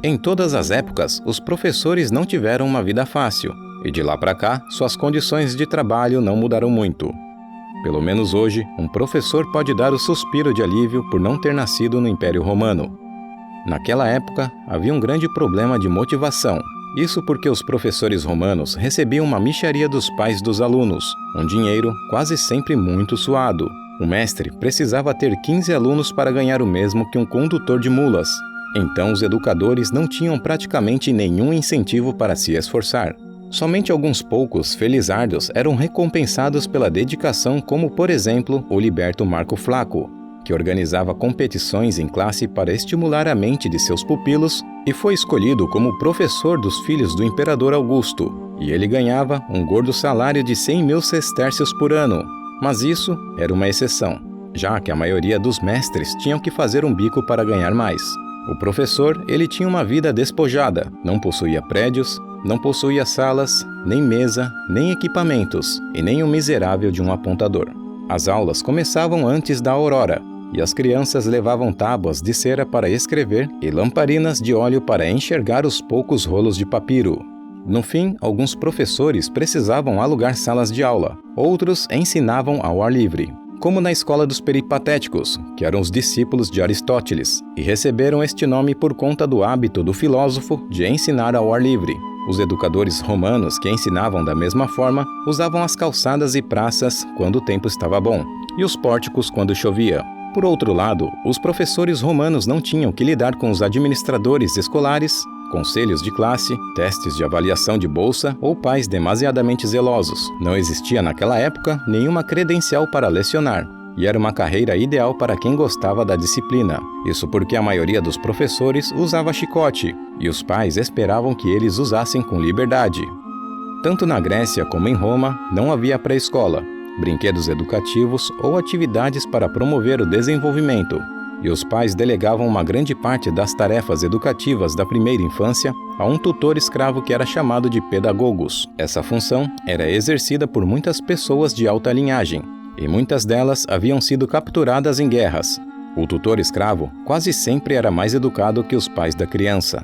Em todas as épocas, os professores não tiveram uma vida fácil, e de lá para cá, suas condições de trabalho não mudaram muito. Pelo menos hoje, um professor pode dar o suspiro de alívio por não ter nascido no Império Romano. Naquela época, havia um grande problema de motivação. Isso porque os professores romanos recebiam uma mixaria dos pais dos alunos, um dinheiro quase sempre muito suado. O mestre precisava ter 15 alunos para ganhar o mesmo que um condutor de mulas. Então os educadores não tinham praticamente nenhum incentivo para se esforçar. Somente alguns poucos felizardos eram recompensados pela dedicação, como por exemplo o liberto Marco Flaco, que organizava competições em classe para estimular a mente de seus pupilos e foi escolhido como professor dos filhos do imperador Augusto, e ele ganhava um gordo salário de 100.000 sestércios por ano. Mas isso era uma exceção, já que a maioria dos mestres tinham que fazer um bico para ganhar mais. O professor, ele tinha uma vida despojada, não possuía prédios, não possuía salas, nem mesa, nem equipamentos, e nem o miserável de um apontador. As aulas começavam antes da aurora, e as crianças levavam tábuas de cera para escrever e lamparinas de óleo para enxergar os poucos rolos de papiro. No fim, alguns professores precisavam alugar salas de aula, outros ensinavam ao ar livre, como na escola dos peripatéticos, que eram os discípulos de Aristóteles, e receberam este nome por conta do hábito do filósofo de ensinar ao ar livre. Os educadores romanos que ensinavam da mesma forma usavam as calçadas e praças quando o tempo estava bom, e os pórticos quando chovia. Por outro lado, os professores romanos não tinham que lidar com os administradores escolares, conselhos de classe, testes de avaliação de bolsa ou pais demasiadamente zelosos. Não existia naquela época nenhuma credencial para lecionar, e era uma carreira ideal para quem gostava da disciplina. Isso porque a maioria dos professores usava chicote, e os pais esperavam que eles usassem com liberdade. Tanto na Grécia como em Roma, não havia pré-escola, brinquedos educativos ou atividades para promover o desenvolvimento, e os pais delegavam uma grande parte das tarefas educativas da primeira infância a um tutor escravo que era chamado de pedagogos. Essa função era exercida por muitas pessoas de alta linhagem, e muitas delas haviam sido capturadas em guerras. O tutor escravo quase sempre era mais educado que os pais da criança.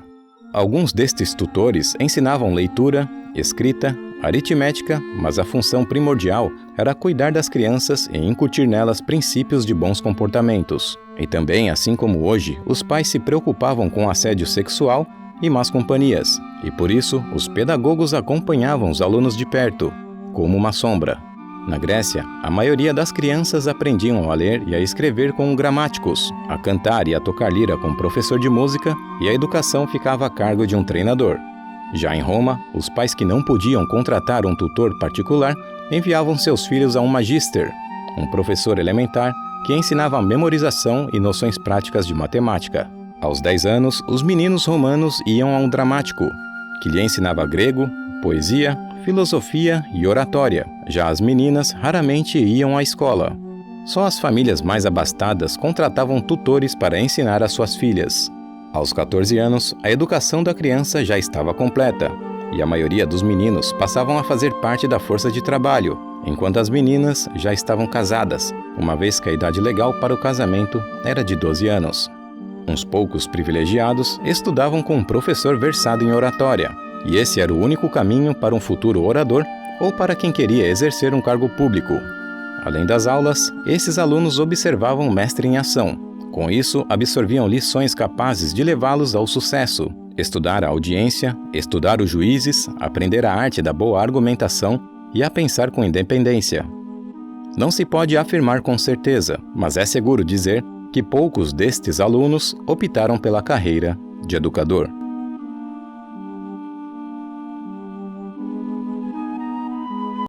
Alguns destes tutores ensinavam leitura, escrita, aritmética, mas a função primordial era cuidar das crianças e incutir nelas princípios de bons comportamentos. E também, assim como hoje, os pais se preocupavam com assédio sexual e más companhias, e por isso os pedagogos acompanhavam os alunos de perto, como uma sombra. Na Grécia, a maioria das crianças aprendiam a ler e a escrever com gramáticos, a cantar e a tocar lira com um professor de música, e a educação ficava a cargo de um treinador. Já em Roma, os pais que não podiam contratar um tutor particular enviavam seus filhos a um magister, um professor elementar que ensinava memorização e noções práticas de matemática. Aos 10 anos, os meninos romanos iam a um dramático, que lhe ensinava grego, poesia, filosofia e oratória. Já as meninas raramente iam à escola. Só as famílias mais abastadas contratavam tutores para ensinar às suas filhas. Aos 14 anos, a educação da criança já estava completa, e a maioria dos meninos passavam a fazer parte da força de trabalho, enquanto as meninas já estavam casadas, uma vez que a idade legal para o casamento era de 12 anos. Uns poucos privilegiados estudavam com um professor versado em oratória, e esse era o único caminho para um futuro orador ou para quem queria exercer um cargo público. Além das aulas, esses alunos observavam o mestre em ação. Com isso, absorviam lições capazes de levá-los ao sucesso. Estudar a audiência, estudar os juízes, aprender a arte da boa argumentação e a pensar com independência. Não se pode afirmar com certeza, mas é seguro dizer que poucos destes alunos optaram pela carreira de educador.